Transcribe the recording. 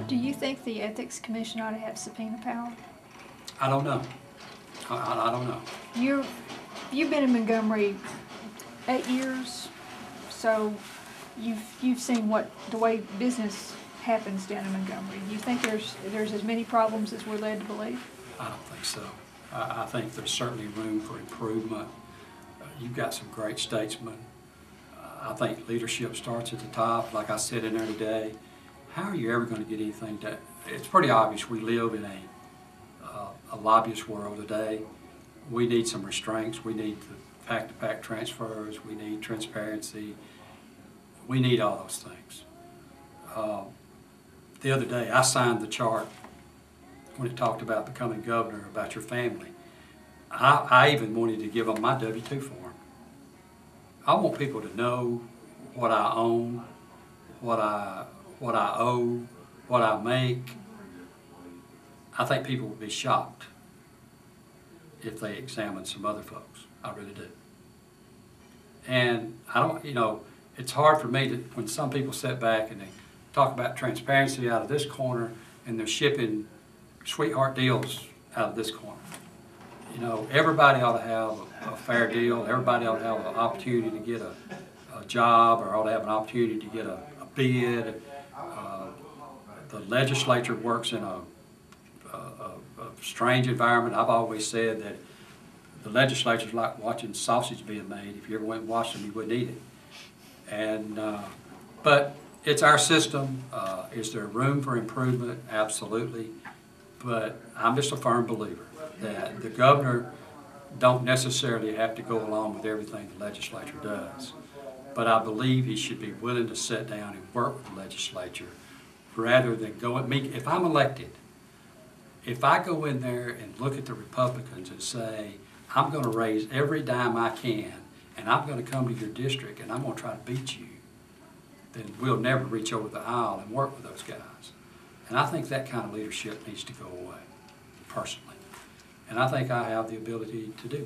Do you think the Ethics Commission ought to have subpoena power? I don't know. I don't know. You've been in Montgomery 8 years, so you've seen the way business happens down in Montgomery. Do you think there's as many problems as we're led to believe? I don't think so. I think there's certainly room for improvement. You've got some great statesmen. I think leadership starts at the top. Like I said in there today, how are you ever going to get anything done? It's pretty obvious we live in a lobbyist world today. We need some restraints. We need the pack-to-pack transfers. We need transparency. We need all those things. The other day, I signed the chart when it talked about becoming governor, about your family. I even wanted to give them my W-2 form. I want people to know what I own, what I owe, what I make. I think people would be shocked if they examined some other folks. I really do. And I don't, it's hard for me to, when some people sit back and they talk about transparency out of this corner and they're shipping sweetheart deals out of this corner. Everybody ought to have a fair deal. Everybody ought to have an opportunity to get a job, or ought to have an opportunity to get a bid. The legislature works in a strange environment. I've always said that the legislature's like watching sausage being made. If you ever went and watched them, you wouldn't eat it. But it's our system. Is there room for improvement? Absolutely. But I'm just a firm believer that the governor don't necessarily have to go along with everything the legislature does. But I believe he should be willing to sit down and work with the legislature rather than go at me. If I'm elected, if I go in there and look at the Republicans and say, I'm going to raise every dime I can and I'm going to come to your district and I'm going to try to beat you, then we'll never reach over the aisle and work with those guys. And I think that kind of leadership needs to go away, personally. And I think I have the ability to do that.